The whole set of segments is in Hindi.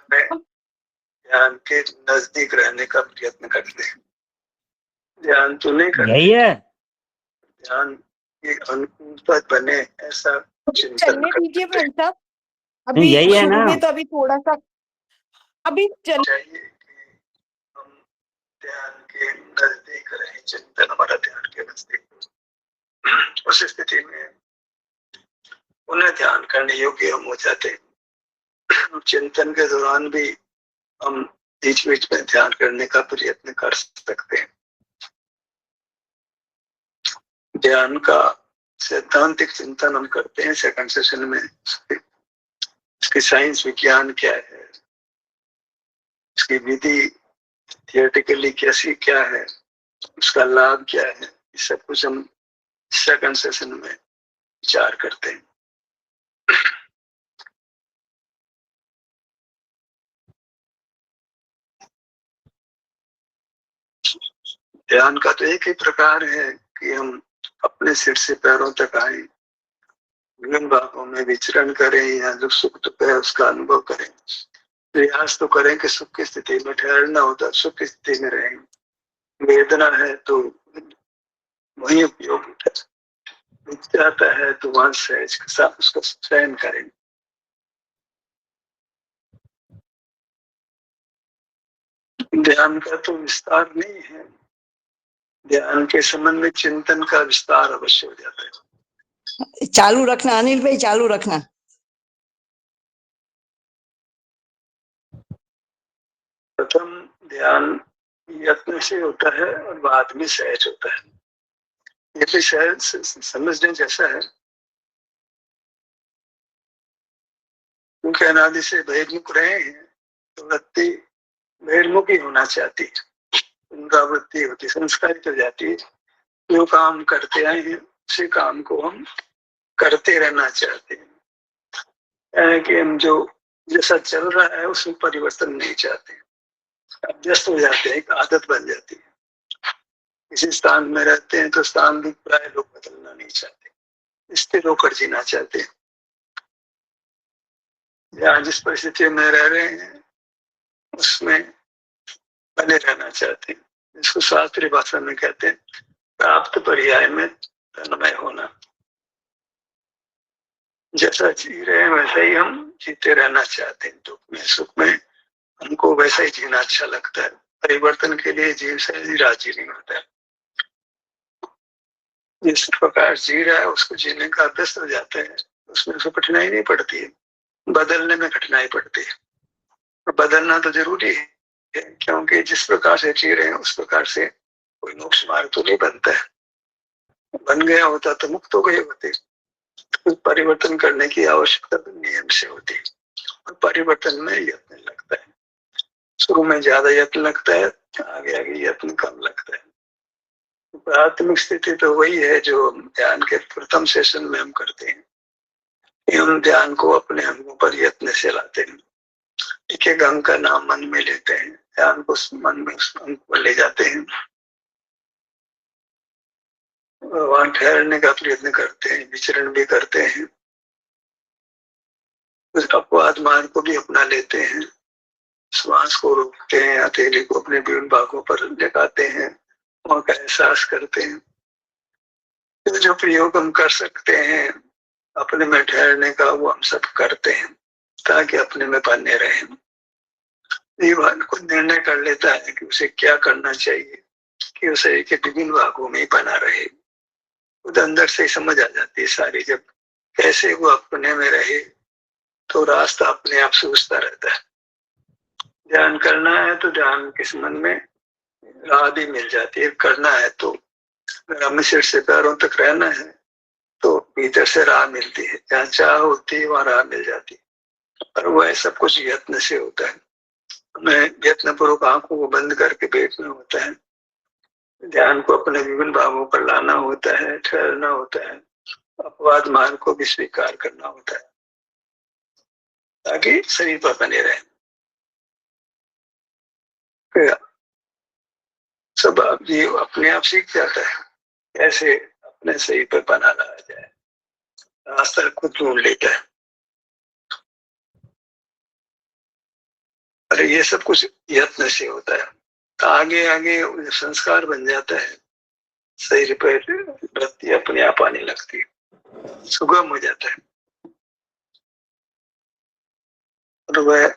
में ध्यान के नजदीक रहने का प्रयत्न करते हैं। ध्यान तो नहीं करते, यही है ध्यान के अनुकूल बने ऐसा चिंतन चलने दीजिए करते हैं। भाई साहब, अभी यही है शुरू ना। में तो अभी थोड़ा सा अभी चल चाहिए कि हम ध्यान के नजदीक रहें, चिंतन हमारा ध्यान के नजदीक हो। उस स्थिति में उन्हें ध्यान करने योग्य हम हो जाते हैं। चिंतन के दौरान भी हम बीच बीच में ध्यान करने का प्रयत्न कर सकते हैं। ध्यान का सैद्धांतिक चिंतन हम करते हैं सेकंड सेशन में। इसकी साइंस विज्ञान क्या है, इसकी विधि थियोरेटिकली कैसी क्या है, उसका लाभ क्या है, ये सब कुछ हम सेकंड सेशन में विचार करते हैं। ध्यान का तो एक ही प्रकार है कि हम अपने सिर से पैरों तक आए, विभिन्न भागों में विचरण करें या जो सुख दुख है उसका अनुभव करें। प्रयास तो करें कि सुख की स्थिति में ठहरना होता, सुख की स्थिति में रहें। वेदना है तो वही उपयोग जाता है तो वहां सहज के साथ उसका चयन करें। ध्यान का तो विस्तार नहीं है, ध्यान के संबंध में चिंतन का विस्तार अवश्य हो जाता है। चालू रखना अनिल भाई, चालू रखना। प्रथम ध्यान यत्न से होता है और बाद में सहज होता है। ये भी सहज समझने जैसा है, क्योंकि अनादि से बहिर्मुख रहे हैं तो वृत्ति बहिर्मुखी होना चाहती है, पुनरावृत्ति होती, संस्कारित हो जाती है। जो काम करते आए हैं उसी काम को हम करते रहना चाहते हैं कि हम जो जैसा चल रहा है उसमें परिवर्तन नहीं चाहते, अभ्यस्त हो जाते हैं, एक आदत बन जाती है। किसी स्थान में रहते हैं तो स्थान भी प्राय लोग बदलना नहीं चाहते, स्थिर होकर जीना चाहते हैं। जहाँ जिस परिस्थिति में रह रहे हैं उसमें बने रहना चाहते हैं, जिसको शास्त्रीय भाषा में कहते हैं प्राप्त पर्याय में तन्मय होना। जैसा जी रहे हैं वैसा ही हम जीते रहना चाहते हैं, दुख में सुख में हमको वैसा ही जीना अच्छा लगता है। परिवर्तन के लिए जीव से राजी नहीं होता है। जिस प्रकार जी रहा है उसको जीने का अभ्यस्त हो जाता है, उसमें उसको कठिनाई नहीं पड़ती है, बदलने में कठिनाई पड़ती है। और बदलना तो जरूरी है, क्योंकि जिस प्रकार से जी रहे हैं उस प्रकार से कोई मोक्ष मार्ग तो नहीं बनता है। बन गया होता तो मुक्त हो गए होते। तो परिवर्तन करने की आवश्यकता तो नियम से होती है, और परिवर्तन में यत्न लगता है। शुरू में ज्यादा यत्न लगता है, आगे आगे यत्न कम लगता है। प्राथमिक स्थिति तो वही है जो ध्यान के प्रथम सेशन में हम करते हैं कि हम ध्यान को अपने अंगों पर यत्न से लाते हैं। एक एक अंग का नाम मन में लेते हैं, ध्यान को मन में उस अंग पर ले जाते हैं, वहां ठहरने का प्रयत्न करते हैं, विचरण भी करते हैं। उस अपवाद मार्ग को भी अपना लेते हैं, श्वास को रोकते हैं, हथेली को अपने विभिन्न भागों पर लगाते हैं, वहां का एहसास करते हैं। तो जो प्रयोग हम कर सकते हैं अपने में ठहरने का वो हम सब करते हैं ताकि अपने में बने रहें। जीवन को निर्णय कर लेता है कि उसे क्या करना चाहिए कि उसे के विभिन्न भागों में ही बना रहे। खुद अंदर से समझ आ जाती है सारी, जब कैसे वो अपने में रहे तो रास्ता अपने आप सूझता रहता है। ध्यान करना है तो ध्यान के संबंध में राह भी मिल जाती है। करना है तो अगर हमें सिर से पैरों तक रहना है तो भीतर से राह मिलती है, जहाँ चाह होती है वहां राह मिल जाती है। और वह सब कुछ यत्न से होता है। हमें यत्न पूर्वक आंखों को बंद करके बैठना होता है, ध्यान को अपने विभिन्न भावों पर लाना होता है, ठहरना होता है, अपवाद मार्ग को भी स्वीकार करना होता है ताकि शरीर पर बने रहे। सब ये अपने आप सीख जाता है कैसे अपने शरीर पर बना रहा जाए, रास्ता खुद ढूंढ लेता है। अरे ये सब कुछ यत्न से होता है। तो आगे आगे संस्कार बन जाता है, शरीर पर वृत्ति अपने आप आने लगती है, सुगम हो जाता है। और वह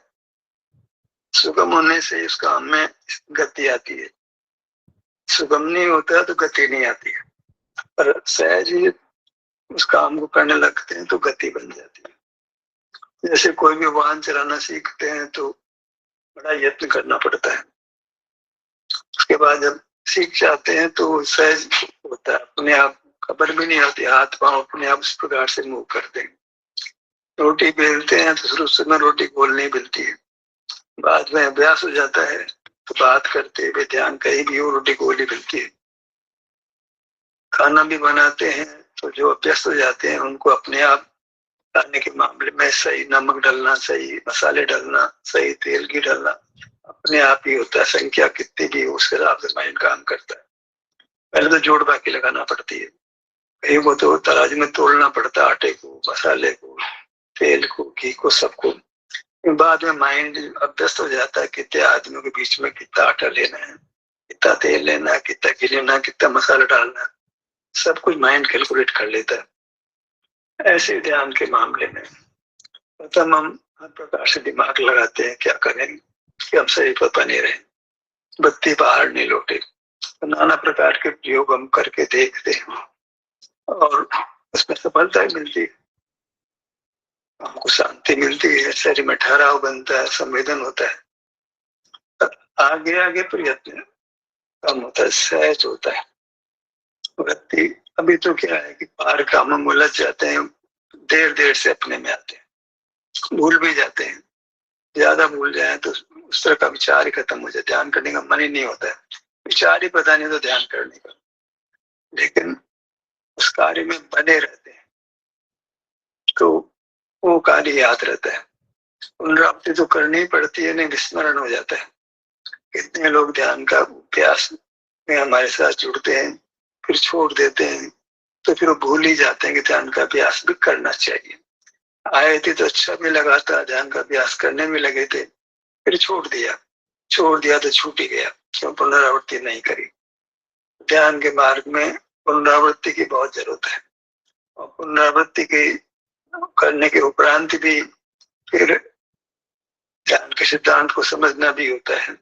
सुगम होने से उस काम में गति आती है। सुगम नहीं होता तो गति नहीं आती है, पर सहज ही उस काम को करने लगते हैं तो गति बन जाती है। जैसे कोई भी वाहन चलाना सीखते हैं तो बड़ा यत्न करना पड़ता है, उसके बाद जब सीख जाते हैं तो सहज होता है, अपने आप खबर भी नहीं होती, हाथ पांव अपने आप इस प्रकार से मूव करते हैं। रोटी बेलते हैं तो शुरू में रोटी गोल नहीं बेलती है, बाद में अभ्यास हो जाता है तो बात करते हुए ध्यान कहीं भी हो रोटी गोल ही बेलती है। खाना भी बनाते हैं तो जो अभ्यस्त हो जाते हैं उनको अपने आप खाने के मामले में सही नमक डालना, सही मसाले डालना, सही तेल की डालना अपने आप ही होता है। संख्या कितनी भी हो उसके हिसाब से माइंड काम करता है। पहले तो जोड़ बाकी लगाना पड़ती है, कहीं को तो तराजू में तोड़ना पड़ता है, आटे को, मसाले को, तेल को, घी को, सबको। बाद में माइंड अभ्यस्त हो जाता है, कितने आदमियों के बीच में कितना आटा लेना है, कितना तेल लेना है, कितना घी लेना है, कितना मसाला डालना है, सब कुछ माइंड कैलकुलेट कर लेता है। ऐसे ध्यान के मामले में प्रथम हम हर प्रकार से दिमाग लगाते हैं, क्या करें कि हम सही पर बने रहें, बत्ती बाहर नहीं लौटे। तो नाना प्रकार के प्रयोग हम करके देखते हैं और उसमें सफलता मिलती है, हमको शांति मिलती है, शरीर में ठहराव बनता है, संवेदन होता है। आगे आगे प्रयत्न कम होता है, सहज होता है वृत्ति। अभी तो क्या है कि पार कामों में उलझ जाते हैं, देर देर से अपने में आते हैं, भूल भी जाते हैं। ज्यादा भूल जाए तो उस तरह का विचार ही खत्म हो जाए, ध्यान करने का मन ही नहीं होता है, विचार ही पता नहीं तो ध्यान करने का। लेकिन उस कार्य में बने रहते हैं तो वो कार्य याद रहता है। पुनरावृत्ति तो करनी पड़ती है, नहीं विस्मरण हो जाता है। कितने लोग ध्यान का अभ्यास में हमारे साथ जुड़ते हैं फिर छोड़ देते हैं, तो फिर वो भूल ही जाते हैं कि ध्यान का अभ्यास भी करना चाहिए। आए थे तो अच्छा भी लगा था, ध्यान का अभ्यास करने में लगे थे, फिर छोड़ दिया तो छूट ही गया, क्यों पुनरावृत्ति नहीं करी। ध्यान के मार्ग में पुनरावृत्ति की बहुत जरूरत है, और पुनरावृत्ति की करने के उपरांत भी फिर ध्यान के सिद्धांत को समझना भी होता है,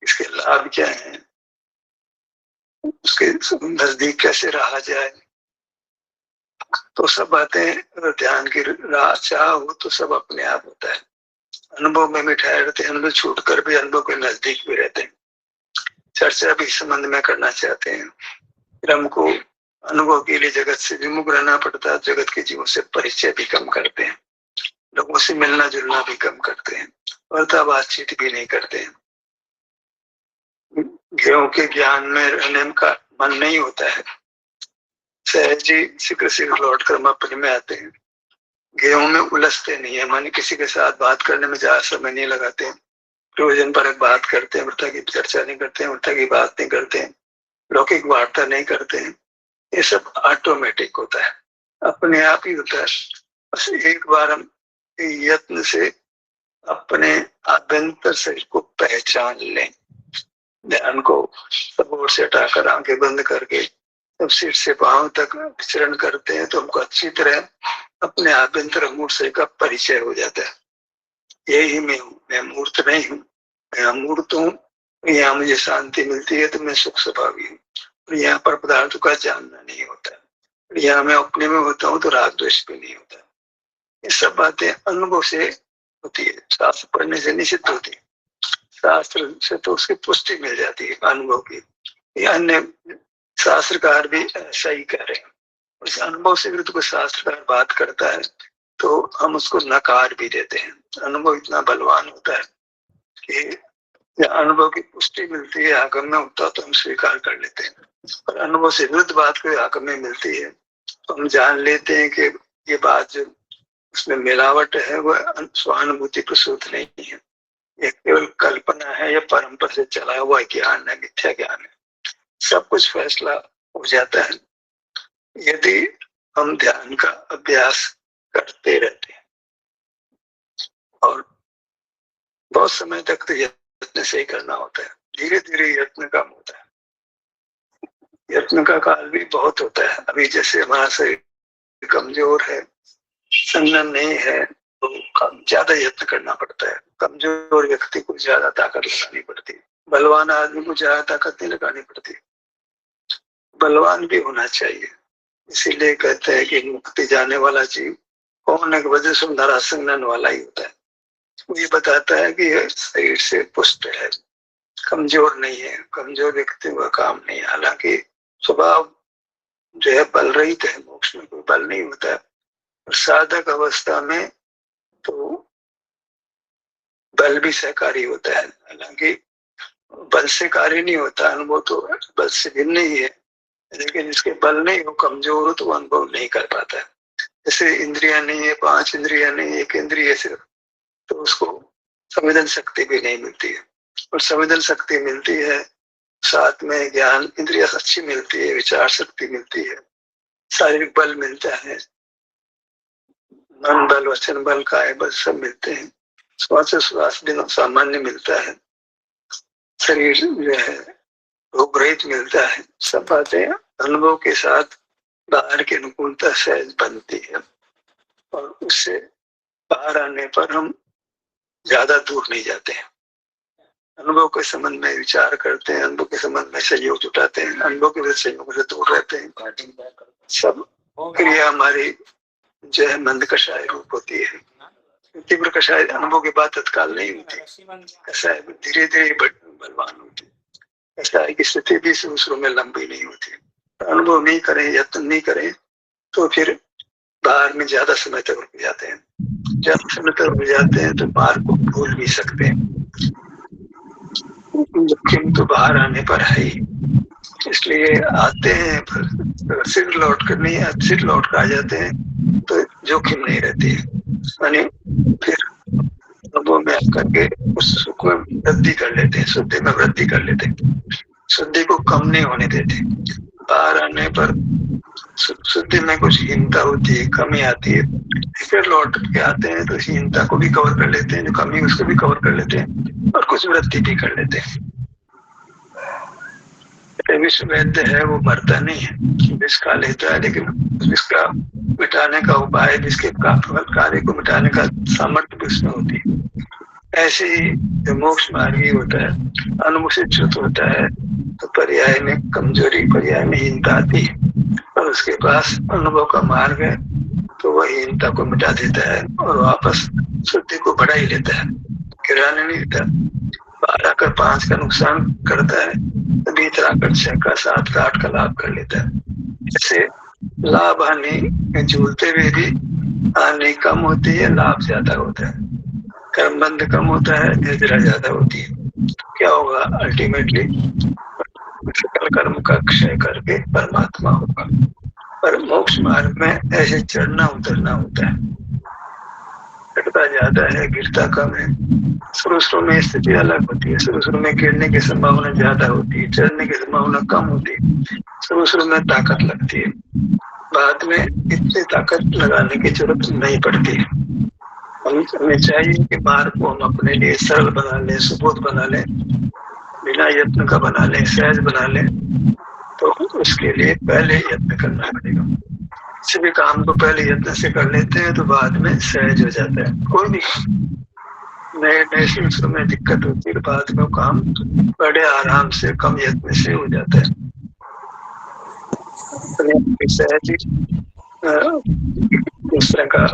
इसके लाभ क्या है, उसके नजदीक कैसे रहा जाए। तो सब बातें ध्यान की राह चाह हो तो सब अपने आप होता है। अनुभव में भी ठहरते हैं, अनुभव छूट कर भी अनुभव के नजदीक भी रहते हैं। चर्चा भी संबंध में करना चाहते हैं, फिर हमको अनुभव के लिए जगत से विमुख रहना पड़ता है, जगत के जीवों से परिचय भी कम करते हैं, लोगों से मिलना जुलना भी कम करते हैं, वार्ता बातचीत भी नहीं करते हैं। गेहूं के ज्ञान में रहने का मन नहीं होता है, सहज ही शीघ्र शीघ्र लौट कर हम अपने में आते हैं। गेहूं में उलझते नहीं है, मानी किसी के साथ बात करने में ज्यादा समय नहीं लगाते हैं, प्रयोजन पर बात करते हैं, वृत्ता की चर्चा नहीं करते हैं, वृत्ता की बात नहीं करते हैं, लौकिक वार्ता नहीं करते हैं। ये सब ऑटोमेटिक होता है, अपने आप ही होता है। बस एक बार हम यत्न से अपने आभ्यंतर शरीर को पहचान लें, ध्यान को सब ओर से हटाकर आंखें बंद करके जब सिर से पांव तक विचरण करते हैं तो हमको अच्छी तरह अपने आभ्यंतर मूर्त शरीर का परिचय हो जाता है। यही मैं हूँ, मैं मूर्त नहीं हूँ, मैं अमूर्त हूँ। यहाँ मुझे शांति मिलती है तो मैं सुख स्वभावी हूँ, और यहाँ पर पदार्थों का जानना नहीं होता, यहाँ मैं अपने में होता हूँ तो राग द्वेष भी नहीं होता। ये सब बातें अनुभव से होती है, शास्त्र पढ़ने से निश्चित होती है, शास्त्र से तो उसकी पुष्टि मिल जाती है अनुभव की। ये अन्य शास्त्रकार भी ऐसा ही कह रहे हैं, उस अनुभव से विरुद्ध कोई शास्त्रकार बात करता है तो हम उसको नकार भी देते हैं। अनुभव इतना बलवान होता है कि अनुभव की पुष्टि मिलती है, आगम में होता तो हम स्वीकार कर लेते हैं, पर अनुभव से विरुद्ध बात कोई आगम में मिलती है तो हम जान लेते हैं कि ये बात जो उसमें मिलावट है वह स्वानुभूति प्रसूत नहीं है, ये केवल कल्पना है, या परंपरा से चला हुआ ज्ञान है, मिथ्या ज्ञान है। सब कुछ फैसला हो जाता है यदि हम ध्यान का अभ्यास करते रहते हैं। और बहुत समय तक तो यत्न से ही करना होता है, धीरे धीरे यत्न कम होता है। यत्न का काल भी बहुत होता है। अभी जैसे हमारा शरीर कमजोर है, संगठन नहीं है, तो ज्यादा यत्न करना पड़ता है। कमजोर व्यक्ति को ज्यादा ताकत लगानी पड़ती है, बलवान आदमी को ज्यादा ताकत नहीं लगानी पड़ती। बलवान भी होना चाहिए। इसीलिए कहते हैं कि मुक्ति जाने वाला जीव होने की वजह से नरासंगन वाला ही होता है। वो ये बताता है कि यह शरीर से पुष्ट है, कमजोर नहीं है। कमजोर व्यक्ति का काम नहीं है। हालांकि स्वभाव जो है बल रहित है, मोक्ष में कोई बल नहीं होता है। और साधक अवस्था में तो बल भी सहकारी होता है। हालांकि बल से कार्य नहीं होता, अनुभव तो बल से भिन्न ही है। लेकिन जिसके बल नहीं हो, कमजोर हो, तो वो अनुभव नहीं कर पाता है। जैसे इंद्रियां नहीं है, 5 इंद्रियां नहीं, एक इंद्रिय सिर्फ, तो उसको संवेदन शक्ति भी नहीं मिलती है। और संवेदन शक्ति मिलती है, साथ में ज्ञान इंद्रिया अच्छी मिलती है, विचार शक्ति मिलती है, शारीरिक बल मिलता है, मन बल, वचन बल, काय बल सब मिलते हैं। श्वास बिना सामान्य मिलता है, शरीर जो है रोग रहित मिलता है। सब बातें अनुभव के साथ बाहर की अनुकूलता सहज बनती है। और उससे बाहर आने पर हम ज्यादा दूर नहीं जाते हैं। अनुभव के संबंध में विचार करते हैं, अनुभव के संबंध में सहयोग जुटाते हैं, अनुभव के वजह सहयोग से दूर रहते हैं। सब क्रिया हमारी जो है मंद कषाय रूप होती है। तीव्र कषाय अनुभव के बाद तत्काल नहीं होती, कषाय धीरे धीरे बलवान होती। कषाय की स्थिति भी शुरू में लंबी नहीं होती। अनुभव नहीं करें, यत्न नहीं करें, तो फिर बाहर में ज्यादा समय तक रुक जाते हैं। जब समय तक रुक जाते हैं तो मार्ग को भूल भी सकते हैं। जोखिम तो बाहर आने पर है ही, इसलिए आते हैं पर सिर लौट कर नहीं, सिर लौट कर आ जाते हैं तो जोखिम नहीं रहती है। यानी फिर अनुभव में आकर के उस सुख में वृद्धि कर लेते हैं, शुद्धि में वृद्धि कर लेते हैं, शुद्धि को कम नहीं होने देते। बाहर आने पर शुद्धि में कुछ हीनता होती है, कमी आती है, फिर लौट के आते हैं तो हीनता को भी कवर कर लेते हैं, जो कमी उसको भी कवर कर लेते हैं और कुछ वृद्धि भी कर लेते हैं। विश्व वैद्य है, वो मरता नहीं है, विष खा लेता है, लेकिन विष का मिटाने का उपाय, विष के कार्य को मिटाने का सामर्थ्य भी उसमें होती है। ऐसे ही जो मोक्ष मार्गी होता है, अनुभव से च्युत होता है, तो पर्याय में कमजोरी, पर्याय में हीनता आती है। और उसके पास अनुभव का मार्ग है, तो वह हीनता को मिटा देता है और वापस शुद्धि को बढ़ा ही लेता है, गिराने नहीं देता। 12 का 5 का नुकसान करता है, तो भीतर आकर 6 का 7 का 8 का लाभ कर लेता है। जैसे लाभ हानि झूलते हुए भी हानि कम होती है, लाभ ज्यादा होता है। कर्म बंध कम होता है, निद्रा ज्यादा होती है। क्या होगा? अल्टीमेटली सकल कर्म का क्षय करके परमात्मा होगा। पर मोक्ष मार्ग में ऐसे चढ़ना उतरना होता है, चढ़ता ज्यादा है, गिरता कम है। शुरू में स्थिति अलग होती है, शुरू में गिरने की संभावना ज्यादा होती है, चढ़ने की संभावना कम होती है। शुरू में ताकत लगती है, बाद में इतनी ताकत लगाने की जरूरत नहीं पड़ती। हमें चाहिए कि मार्ग को हम अपने लिए सरल बना लें, सुबोध बना लें, बिना यत्न का बना लें, सहज बना लें। तो उसके लिए पहले यत्न करना पड़ेगा। किसी भी काम को पहले यत्न से कर लेते हैं तो बाद में सहज हो जाता है। कोई भी नए शुरू में दिक्कत होती है, बाद में काम बड़े आराम से कम यत्न से हो जाता है। सहज दूसरे का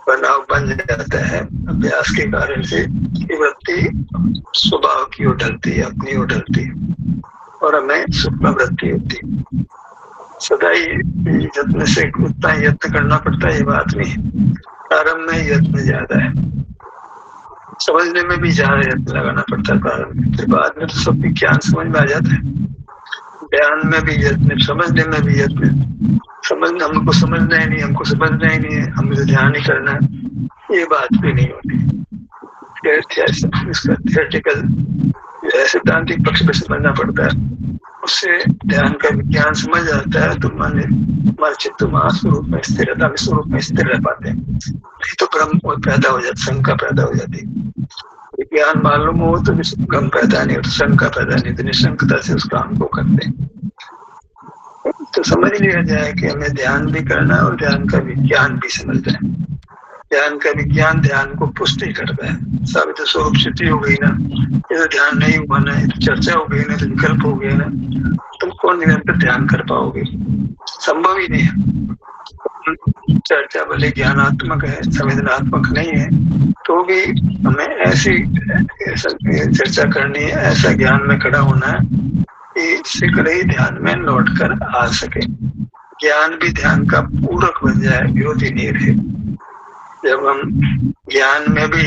बनाव बन जाता है। अभ्यास के कारण से वृत्ति स्वभाव की ओर ढलती है, अपनी ओर ढलती है और हमें सूक्ष्म वृत्ति होती है। सदा ही यत्न से उतना यत्न करना पड़ता है, ये बात नहीं। प्रारंभ में यत्न ज्यादा है, समझने में भी ज्यादा यत्न लगाना पड़ता है प्रारंभ में, फिर बाद में तो सब विज्ञान समझ में आ जाता है। ज्ञान में भी यत्न, समझने में भी यत्न। हमको समझना ही नहीं, हमको समझना ही नहीं है, हमें तो ध्यान ही करना है, ये बात भी नहीं होती। इसका थियोरेटिकल सिद्धांतिक पक्ष पे समझना पड़ता है, उससे ध्यान का विज्ञान समझ आता है तो हमारे चित्त स्वरूप में स्थिरता में स्वरूप में स्थिर रह पाते हैं। नहीं तो भ्रम पैदा हो जाता, शंका पैदा हो जाती है। ज्ञान मालूम हो तो गम पैदा नहीं होता, शंका पैदा नहीं, तो निशंकता से उस काम को करते हैं। तो समझ लिया जाए कि हमें ध्यान भी करना है और ध्यान का विज्ञान भी समझना है। ध्यान का विज्ञान ध्यान को पुष्टि करता है। साबित स्वरूप सिद्धि हो गई ना, ये तो ध्यान नहीं हुआ ना, ये तो चर्चा हो गई ना, तो विकल्प हो गया ना, तुम कौन निरंतर ध्यान कर पाओगे? संभव ही नहीं है। चर्चा भले ज्ञानात्मक है, संवेदनात्मक नहीं है, तो भी हमें ऐसी चर्चा करनी है, ऐसा ज्ञान में खड़ा होना है कि शीघ्र ही ध्यान में लौट कर आ सके। ज्ञान भी ध्यान का पूरक बन जाए, विरोधी नहीं रहे। जब हम ज्ञान में भी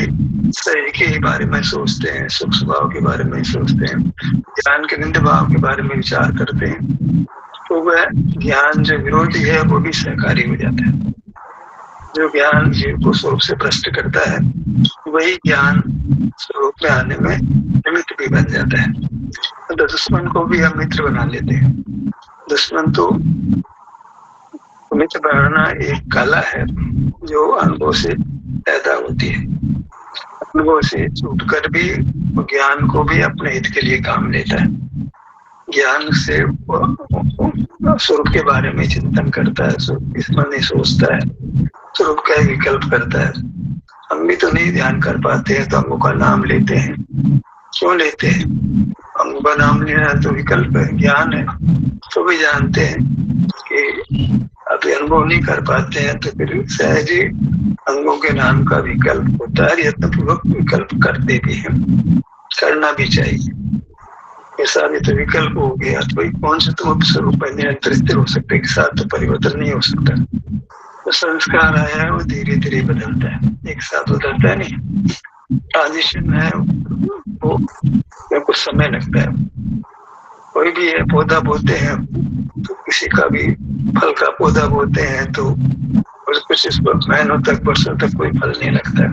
शरीर के ही बारे में सोचते हैं, सुख स्वभाव के बारे में सोचते हैं, ज्ञान के निंद भाव के बारे में विचार करते हैं, तो वह ज्ञान जो विरोधी है वो भी सहकारी हो जाता है। जो ज्ञान जीव को स्वरूप से भ्रष्ट करता है, वही ज्ञान स्वरूप में आने में निमित्त भी बन जाता है। तो दुश्मन को भी हम मित्र बना लेते हैं। दुश्मन तो मित्र बनाना एक कला है जो अनुभव से पैदा होती है। अनुभव से छूटकर भी ज्ञान को भी अपने हित के लिए काम लेता है। ज्ञान से स्वरूप के बारे में चिंतन करता है, इसमें नहीं सोचता है, स्वरूप का विकल्प करता है। हम भी तो नहीं ध्यान कर पाते हैं, तो अंगों का नाम लेते हैं। क्यों लेते हैं? अंगों का नाम लेना तो विकल्प है, ज्ञान है। तो भी जानते हैं कि अभी अनुभव नहीं कर पाते हैं, तो फिर सहज ही अंगों के नाम का विकल्प होता है। यत्नपूर्वक विकल्प करते भी हैं, करना भी चाहिए। ऐसा भी तो विकल्प हो गया, तो कौन से तुम स्वरूप में निरंतर स्थिर हो सकते, के साथ तो परिवर्तन नहीं हो सकता। तो संस्कार आया वो धीरे धीरे बदलता है, एक साथ बदलता है नहीं। ट्रांजिशन है वो कुछ समय लगता है। कोई भी है, पौधा बोते हैं तो किसी का भी फल का पौधा बोते हैं तो कुछ इस महीनों तक, वर्षों तक कोई फल नहीं लगता है।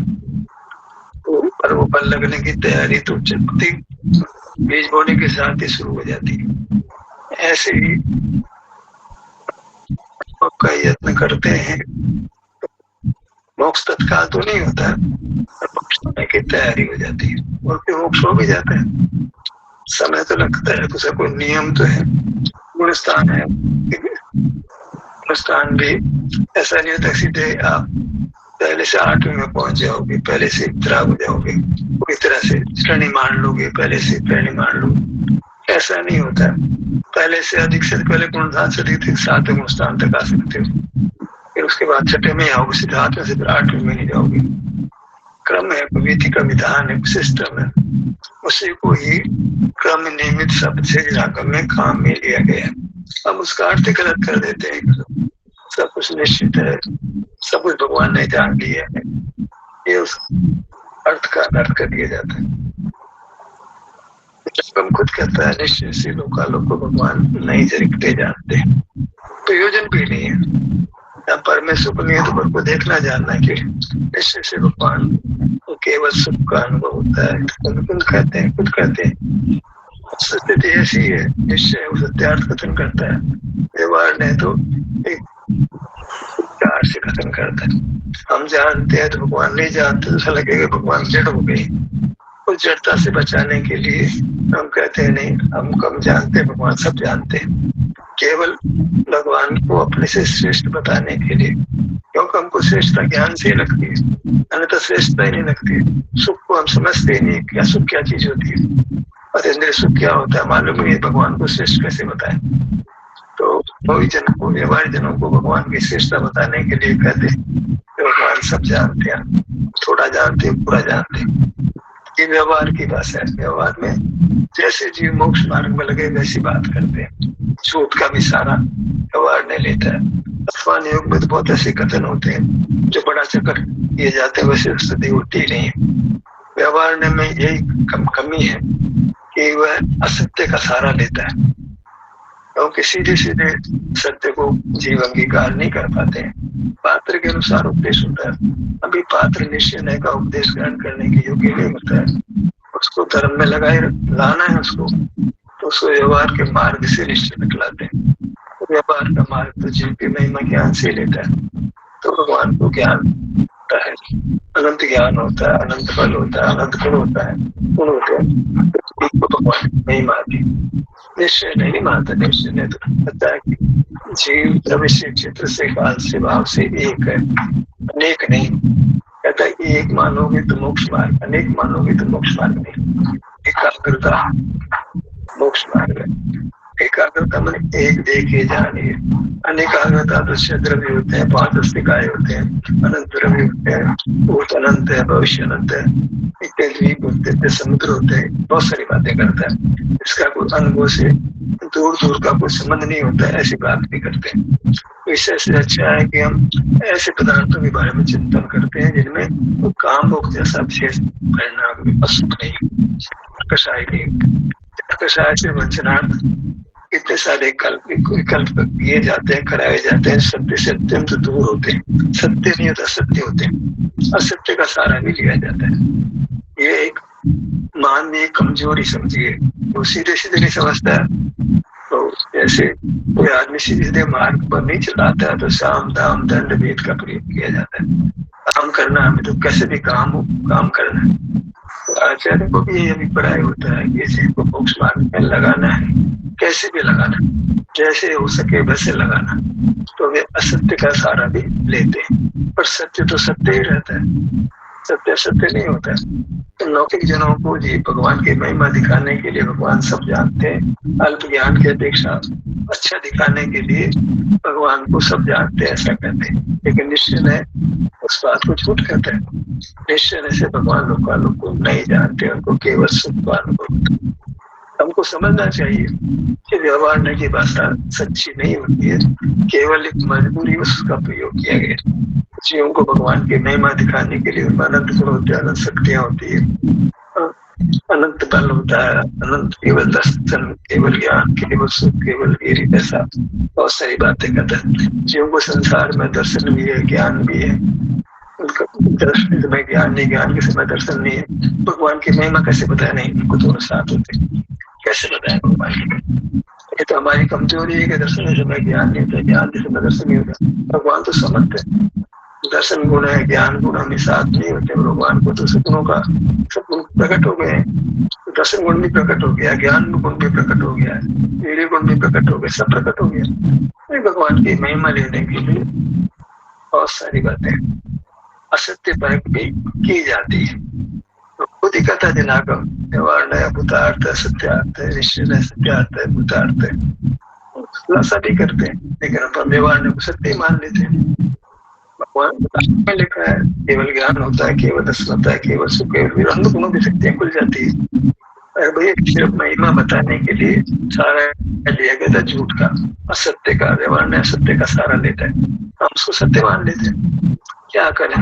तो पर वो फल लगने की तैयारी तो चलती बीज बोने के साथ ही शुरू हो जाती है। ऐसे ही का यत्न करते हैं, मोक्ष तत्काल तो नहीं होता है, मोक्ष होने की तैयारी हो जाती है और फिर मोक्ष हो भी जाता है। समय तो लगता है, तो कोई नियम तो है, गुणस्थान है। गुणस्थान भी ऐसा नहीं होता सीधे आप पहले से 8वीं में पहुंच जाओगे, पहले से खराब हो जाओगे, पूरी तरह से श्रेणी मान लोगे, पहले से श्रेणी मान लोगे, ऐसा नहीं होता। पहले से अधिक से पहले गुणस्थान से अधिक 7वें गुणस्थान तक आ सकते हो, फिर उसके बाद 6ठे में आओगे, सीधे 8वें से फिर 8वीं में नहीं जाओगे। क्रम है, विधि का विधान है, सिस्टम है, उसी को ही क्रम नियमित शब्द से रागम में काम में लिया गया। हम उसका अर्थ गलत कर देते हैं। सब कुछ निश्चित है, सब कुछ भगवान ने जान लिया है, ये उस अर्थ का अनर्थ कर दिया जाता है। हम खुद कहता है निश्चित से लोकालों को भगवान नहीं जरिकते जानते, प्रयोजन भी नहीं है। परमेश्वर को नहीं है तो पर को देखना जानना कि निश्चित से भगवान तो केवल सुख का अनुभव होता है। खुद कहते हैं स्थिति ऐसी है, निश्चय सत्यार्थ कथन करता है। व्यवहार ने तो एक प्यार से कथन करता है। हम जानते हैं तो भगवान नहीं जानते, तो ऐसा लगेगा भगवान जड़ हो गई। उस जड़ता से बचाने के लिए हम कहते हैं नहीं, हम कम जानते हैं, भगवान सब जानते हैं। केवल भगवान को अपने से श्रेष्ठ बताने के लिए, क्योंकि हमको श्रेष्ठता ज्ञान से ही लगती है, अन्यथा श्रेष्ठता ही नहीं लगती। सुख को हम समझते नहीं, क्या सुख क्या चीज होती है, और इंद्रिय सुख क्या होता है मालूम नहीं। भगवान को श्रेष्ठ कैसे बताएं? तो कोई जन को, व्यवहार जनों को भगवान की श्रेष्ठता बताने के लिए कहते हैं भगवान सब जानते हैं, थोड़ा जानते हैं, पूरा जानते हैं। ये व्यवहार की भाषा है। व्यवहार में जैसे जीव मोक्ष मार्ग में लगे वैसी बात करते हैं। झूठ का भी सारा व्यवहार नहीं लेता है। अफवान योग में तो बहुत ऐसे कथन होते हैं जो बड़ा चक्कर किए जाते हैं, वैसे स्थिति होती नहीं है। व्यवहार में यही कमी है कि वह असत्य का सहारा लेता है, क्योंकि सीधे सीधे सत्य को जीव अंगीकार नहीं कर पाते हैं। पात्र के अनुसार उपदेश होता है। अभी पात्र निश्चय का उपदेश ग्रहण करने के योग्य नहीं होता है, उसको धर्म में लगाए लाना है उसको, तो उसको व्यवहार के मार्ग से निश्चय निकलाते हैं। तो व्यवहार का मार्ग तो जीव की महिमा ज्ञान से लेता है। तो भगवान को ज्ञान होता है, अनंत ज्ञान होता है, अनंत बल होता है, अनंत गुण होता है, गुण होते हैं, तो एक को भगवान नहीं मानती, निश्चय नहीं मानता। निश्चय ने तो पता है कि जीव भविष्य चित्र से काल से भाव से एक है, अनेक नहीं। कहता है एक मानोगे तो मोक्ष मार्ग, अनेक मानोगे तो मोक्ष मार्ग नहीं। एकाग्रता मोक्ष मार्ग है। एकाग्रता मैंने एक देखे जानिए, अनेकाग्रता दृश्य द्रव्य होते हैं, 5 अस्तिकाय होते हैं, अनंत द्रव्य होते हैं, भूत अनंत है, भविष्य अनंत है, द्वीप होते हैं, समुद्र होते हैं, बहुत सारी बातें करता है। इसका कोई अनुभव से दूर दूर का कोई संबंध नहीं होता है, ऐसी बात भी करते हैं। इससे अच्छा है कि हम ऐसे पदार्थों के बारे में चिंतन करते हैं जिनमें काम भोग जैसा विशेष परिणाम असुख नहीं, कषाय नहीं। कषाय से वंचनार्थ इतने सारे विकल्प किए जाते हैं, कराए जाते हैं, सत्य से अत्यंत दूर होते हैं। सत्य नहीं होता, सत्य होते हैं, असत्य का सहारा भी लिया जाता है। ये एक मानवीय कमजोरी समझिए, वो सीधे सीधे नहीं समझता है। तो जैसे कोई आदमी सीधे सीधे मार्ग पर नहीं चलाता है तो साम दाम दंड भेद का प्रयोग किया जाता है। काम करना हमें तो कैसे भी काम हो, काम करना है। तो आचार्य को भी ये अभिप्राय होता है कि इसी को मोक्ष मार्ग में लगाना है, कैसे भी लगाना, जैसे हो सके वैसे लगाना। तो वे असत्य का सहारा भी लेते हैं, पर सत्य तो सत्य ही रहता है, सत्य सत्य नहीं होता है। तो लौकिक जनों को जी भगवान की महिमा दिखाने के लिए भगवान सब जानते हैं, अल्प ज्ञान की अपेक्षा अच्छा दिखाने के लिए भगवान को सब जानते हैं, ऐसा कहते हैं। लेकिन निश्चय है उस बात को झूठ कहते हैं। निश्चय से भगवान लोग को नहीं जानते, उनको केवल सुख का अनुभव होता है। हमको समझना चाहिए कि व्यवहार की भाषा सच्ची नहीं होती है, केवल एक मजबूरी उसका प्रयोग किया गया। जीवों को भगवान की महिमा दिखाने के लिए अनंत गुण होते हैं, अनंत शक्तियां होती है, अनंत बल होता है, अनंत केवल दर्शन, केवल ज्ञान, केवल सुख, केवल वीर, ऐसा बहुत सारी बातें करता है। जीवों को संसार में दर्शन भी है, ज्ञान भी है, उनका दर्शन के समय ज्ञान नहीं, ज्ञान के समय दर्शन नहीं है। भगवान की महिमा कैसे बताया? नहीं, उनको दोनों साथ होते, कैसे बताया भगवान की? ये तो हमारी कमजोरी है कि दर्शन के समय ज्ञान नहीं होता, ज्ञान के समय दर्शन नहीं होता। भगवान तो समझते हैं, दर्शन गुण है, ज्ञान गुण हमें साथ नहीं होते। भगवान को तो सब गुणों का सब गुण प्रकट हो गए, दर्शन गुण भी प्रकट हो गया, ज्ञान गुण भी प्रकट हो गया, वीर्य गुण भी प्रकट हो गए, सब प्रकट हो गया। भगवान की महिमा लेने के लिए बहुत सारी बातें असत्य पर भी की जाती है। खुद ही कहता है जनागम निवारण है, भूतार्थ है, सत्यार्थ है, निश्चय है, सत्यार्थ है, भूतार्थ है। खुलासा भी करते हैं, लेकिन अपन व्यवहार को सत्य मान लेते हैं। भगवान में लिखा है केवल ज्ञान होता है, केवल दर्शन होता है, केवल सुख, केवल अंध गुणों की शक्तियां खुल जाती है। भाई सिर्फ महिमा बताने के लिए सारा लिया गया था झूठ का, असत्य का। व्यवहार ने असत्य का सहारा लेता है, हम उसको सत्य मान लेते हैं। क्या करें?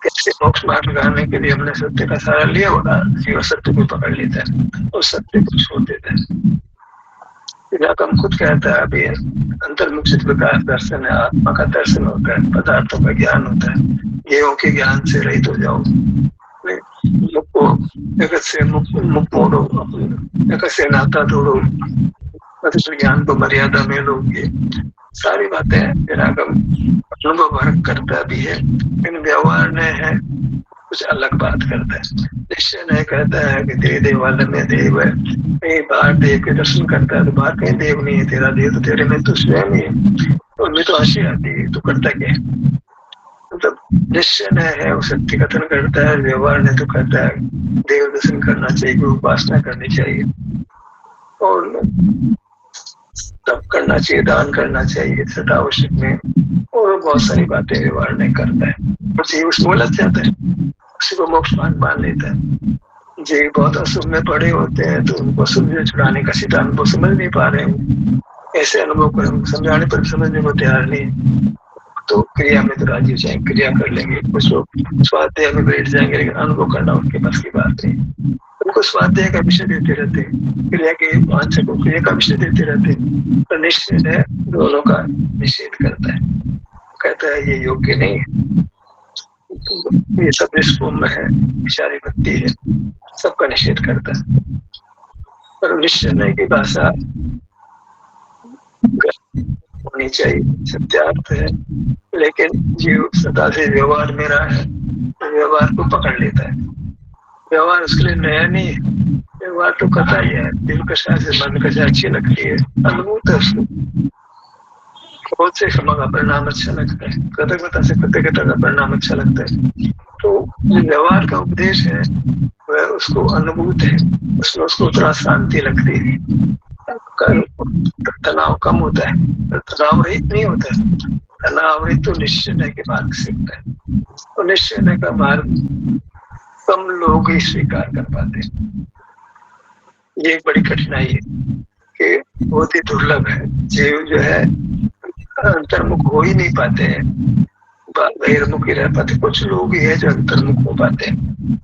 कैसे मोक्ष मार्ग लगाने के लिए हमने सत्य का सहारा लिया होगा, जीव सत्य को पकड़ लेता है और सत्य को छोड़ देता है। हम खुद कहता है अभी अंतर्मुख चित्त प्रकाश दर्शन है, आत्मा का दर्शन होता है, पदार्थों का ज्ञान होता है। जीवों के ज्ञान से रहित हो जाओ, मुख को जगत से मुख मोड़ो, जगत से नाता तोड़ो, ज्ञान को मर्यादा में लोगे। सारी बातें विरागम अनुभव करता भी है, लेकिन व्यवहार ने है कुछ अलग बात करता है। निश्चय नहीं कहता है कि तेरे देव वाले में देव है, कहीं बाहर देव के दर्शन करता है तो बाहर कहीं देव नहीं है, तेरा देव तो तेरे में तो स्वयं ही है। तो उनमें तो हंसी आती है, तो करता क्या है? मतलब निश्चय है वो सत्य कथन करता है, व्यवहार ने तो कहता है देव दर्शन करना चाहिए, उपासना करनी चाहिए और तप करना चाहिए, दान करना चाहिए सदा आवश्यक में, और बहुत सारी बातें व्यवहार नहीं करता है। जीव उसमें उलझ जाता है, उसी को मोक्ष मान लेता है। जीव बहुत अशुभ में पड़े होते हैं तो उनको अशुभ से छुड़ाने का सिद्धांत वो समझ नहीं पा रहे हैं। ऐसे अनुभव कर समझाने पर समझने को तैयार नहीं, तो क्रिया में तो राजी हो जाएंगे, क्रिया कर लेंगे। कुछ लोग स्वाध्याय में बैठ जाएंगे, लेकिन अनुभव करना उनके पास की बात नहीं। उनको स्वाध्याय का विषय देते रहते हैं, क्रिया के वांछा को क्रिया का विषय देते रहते हैं। तो निश्चय है दोनों का निषेध करता है, कहता है ये योग्य नहीं है, ये सब निष्कुम्भ है, विचारी भक्ति है, सबका निषेध करता है। पर निश्चय की भाषा होनी चाहिए, सत्यार्थ है। लेकिन जीव सदा से व्यवहार में रहा है, तो व्यवहार को पकड़ लेता है। व्यवहार उसके लिए नया नहीं है, व्यवहार तो करता ही है। दिल कशा से मन कशा अच्छी लगती है, अनुभूत है उसको। क्रोध से क्षमा का परिणाम अच्छा लगता है, कृतज्ञता से कृतज्ञता का परिणाम अच्छा लगता है। तो व्यवहार का उपदेश है वह उसको अनुभूत है, उसमें उसको थोड़ा शांति लगती है, तनाव कम होता है, तनाव रहित नहीं होता है। तनाव रहित तो निश्चय के मार्ग सीखता है, तो निश्चय का मार्ग कम लोग ही स्वीकार कर पाते हैं। ये एक बड़ी कठिनाई है कि बहुत ही दुर्लभ है, जीव जो है अंतर्मुख हो ही नहीं पाते हैं, बहिर्मुख ही रह पाते। कुछ लोग ही है जो अंतर्मुख हो पाते हैं,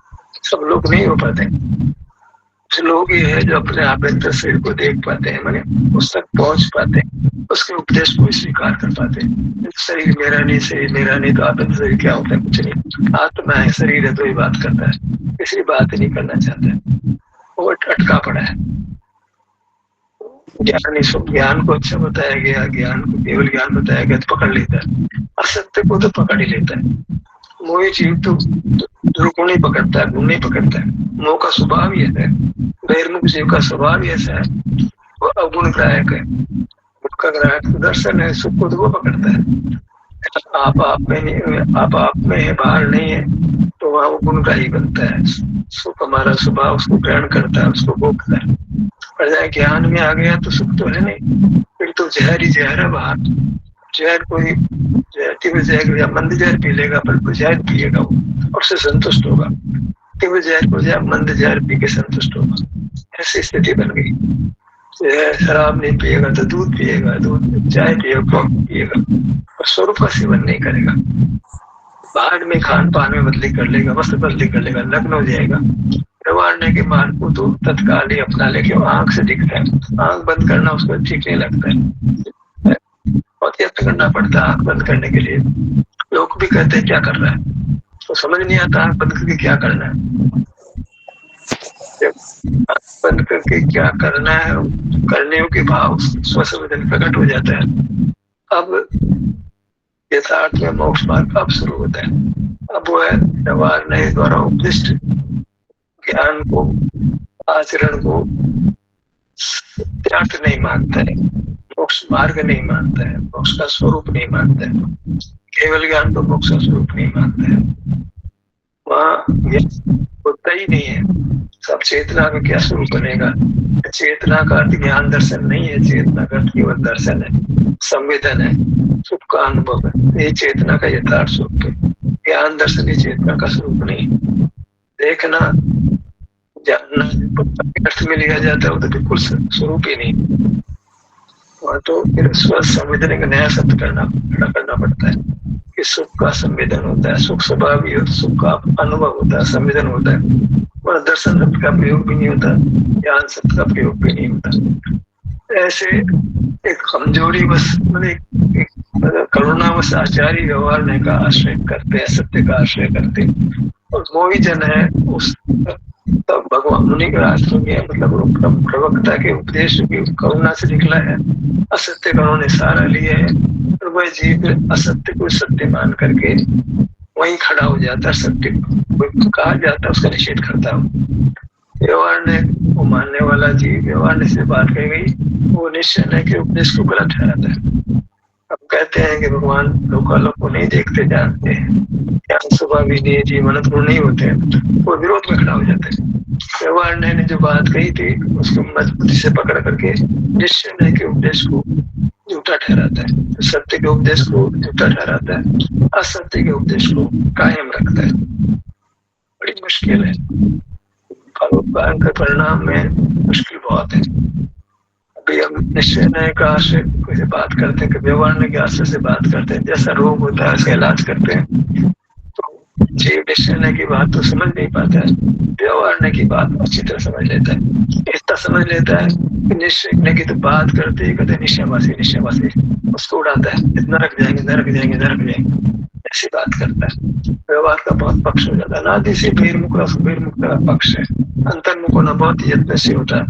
सब लोग नहीं हो पाते। कुछ लोग ही है जो अपने आभ्यंतर शरीर को देख पाते हैं, माने उस तक पहुंच पाते हैं, उसके उपदेश को स्वीकार कर पाते हैं। शरीर मेरा नहीं, शरीर मेरा नहीं, तो आभ्यंतर शरीर क्या होता है? कुछ नहीं, आत्मा है, शरीर है तो ये बात करता है, किसी बात नहीं करना चाहता है, वो अटका पड़ा है। ज्ञान को अच्छा बताया गया, ज्ञान को केवल ज्ञान बताया गया तो पकड़ लेता है, असत्य को तो पकड़ ही लेता है। मोही जीव तो दुर्गुण ही पकड़ता है, गुण नहीं पकड़ता है। मोह का स्वभाव ही ऐसा है, बहिर्मुख जीव का स्वभाव ही ऐसा है, वो अवगुण ग्राहक है। उसका ग्राहक दर्शन है, सुख को तो वो पकड़ता है। आप में नहीं, आप में है, बाहर नहीं है, तो वहाँ वो गुणग्राही बनता है। सुख हमारा स्वभाव उसको ग्रहण करता है, उसको भोगता है। पर जाए ज्ञान में आ गया तो सुख तो है नहीं, फिर तो जहर ही जहर है बाहर। जहर कोई तीव्र जहर या मंद जहर पी लेगा, पर कोई जहर पिएगा वो और उससे संतुष्ट होगा। तीव्र जहर को या मंद जहर पी के संतुष्ट होगा, ऐसी स्थिति बन गई। शराब नहीं पिएगा तो दूध पिएगा, दूध चाय पिएगा, कॉफी पिएगा, और स्वरूप का सेवन नहीं करेगा। बाहर में खान पान में बदली कर लेगा, वस्त्र बदली कर लेगा, नग्न हो जाएगा। व्यवहारने के मार्ग को तो तत्काल ही अपना लेके आंख से दिखता है, आंख बंद करना उसको ठीक नहीं लगता है, बहुत यत्न करना पड़ता है आंख बंद करने के लिए। लोग भी कहते हैं क्या कर रहा है, तो समझ नहीं आता आंख बंद करके क्या करना है। जब आंख बंद करके क्या करना है, करने के भाव स्वसंवेदन प्रकट हो जाता है। अब यथार्थ में मोक्ष मार्ग अब शुरू होता है। अब वो है व्यवहार नहीं द्वारा उपदिष्ट ज्ञान को, आचरण को सत्यार्थ नहीं मानता है, मोक्ष मार्ग नहीं मानता है, मोक्ष का स्वरूप नहीं मानता है, केवल ज्ञान को मोक्ष का स्वरूप नहीं मानता है। वहाँ होता ही नहीं है। सब चेतना का क्या स्वरूप बनेगा? चेतना का अर्थ ज्ञान दर्शन नहीं है, चेतना का अर्थ केवल दर्शन है, संवेदन है, सुख का अनुभव है। ये चेतना का यथार्थ स्वरूप है। ज्ञान दर्शन ही चेतना का स्वरूप नहीं। देखना जानना अर्थ में लिया जाता है, वो तो बिल्कुल स्वरूप ही नहीं। वहाँ तो फिर स्व संवेदन का नया शब्द करना पड़ता है कि सुख का संवेदन होता है, सुख स्वभाव ही होता है, सुख का अनुभव होता है, संवेदन होता है, और दर्शन शब्द का प्रयोग भी नहीं होता, ज्ञान शब्द का प्रयोग भी नहीं होता। ऐसे एक कमजोरी बस मतलब करुणावश आचार्य व्यवहार का आश्रय करते हैं, सत्य का आश्रय करते हैं, और मोही जन है उस तब भगवान मुनि का आश्रय में, मतलब प्रवक्ता के उपदेश की करुणा से निकला है। असत्य का उन्होंने सहारा लिया है, और वह जीव असत्य को सत्य मान करके वहीं खड़ा हो जाता है। सत्य को कहा जाता है, उसका निषेध करता है। व्यवहार ने वो मानने वाला जीव व्यवहार से बात कही गई, वो निश्चय के उपदेश को गलत ठहराता है। अब कहते हैं कि भगवान लोकालोक को नहीं देखते जानते हैं, ज्ञान स्वभाव विधेय जीवन गुण नहीं होते हैं, वो विरोध में खड़ा हो जाते हैं। व्यवहार ने जो बात कही थी उसको मजबूती से पकड़ करके निश्चय के उपदेश को झूठा ठहराता है, सत्य के उपदेश को झूठा ठहराता है, असत्य के उपदेश को कायम रखता है। बड़ी मुश्किल है, भयंकर परिणाम में मुश्किल बहुत है। अभी हम निश्चय का आश्रय से बात करते हैं कि व्यवहार के आश्रय से बात करते हैं, जैसा रोग होता है उसका इलाज करते हैं, तो जीव निश्चय की बात तो समझ नहीं पाता है, व्यवहार की बात अच्छी तरह समझ लेता है। इतना समझ लेता है कि निश्चय की तो बात करते ही कहते निश्चयवासी उसको उड़ाता है, नरक जाएंगे, ऐसी बात करता है। व्यवहार का बहुत पक्ष हो जाता है। नादि से बहिर्मुख का पक्ष है, अंतर्मुख होना बहुत यत्न से होता है,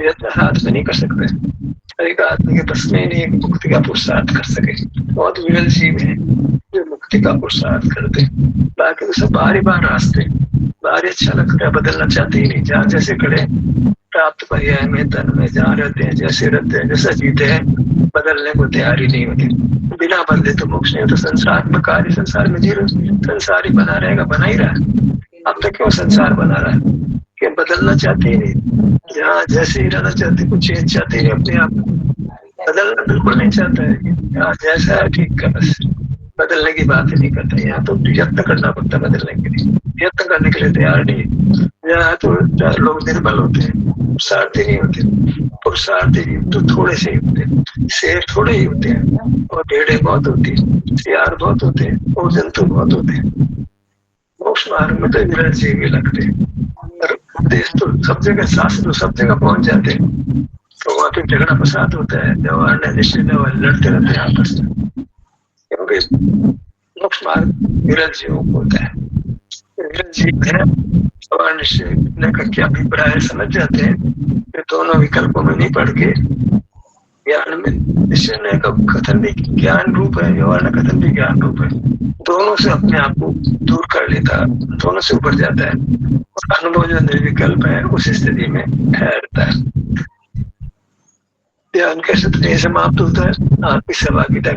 यत्न हाथ में नहीं कर सकते। एक आदमी के बस में नहीं मुक्ति का पुरुषार्थ कर सके। बहुत विरल जीव है जो मुक्ति का पुरुषार्थ करते, बाकी तो सब बाहरी बाहर रास्ते, बाहर अच्छा लगता है, बदलना चाहते ही नहीं। जहाँ जैसे खड़े प्राप्त पर्याय में तन में जहाँ रहते हैं, जैसे रहते हैं, जैसा जीते हैं, बदलने को तैयार ही नहीं होते। बिना बदले तो मोक्ष नहीं होता। संसार में कार्य, संसार में जीरो, संसार ही बना रहेगा, बना ही रहा है। अब तक क्यों संसार बना रहा है कि बदलना चाहते ही नहीं। जहाँ जैसे ही रहना चाहते, कुछ चेंज चाहते ही अपने आप, बदलना बिल्कुल नहीं चाहता है। यहाँ जैसा है ठीक है, बस बदलने की बात ही नहीं करता। यहाँ तो यत्न करना पड़ता है बदलने के लिए, यत्न करने के लिए तैयार नहीं। यहाँ तो लोग निर्बल होते हैं, पुरुषार्थी नहीं होते। पुरुषार्थी तो थोड़े से ही होते, शेर थोड़े ही होते हैं, और भेड़ें बहुत होती है, सियार बहुत होते हैं, और जंतु बहुत होते हैं। मोक्ष मार्ग में तो विरल जीव ही लगते हैं। और उपदेश तो सब जगह, शास्त्र तो सब जगह पहुंच जाते हैं। तो वहाँ पे झगड़ा फसाद होता है, व्यवहार निश्चित लड़ते रहते हैं आपस में, क्योंकि मोक्ष मार्ग विरल जीवों को होता है। विरल जीव है, व्यवहार निश्चय का क्या अभिप्राय है समझ जाते हैं। ये दोनों विकल्पों में नहीं पढ़ के ज्ञान में निश्चय का कथन भी ज्ञान रूप है, व्यवहार कथन भी ज्ञान रूप है। दोनों से अपने आप को दूर कर लेता, दोनों से ऊपर जाता है, और अनुभव जो निर्विकल्प है उस स्थिति में ठहरता है। ध्यान कैसे समाप्त होता है? आपकी सहभागिता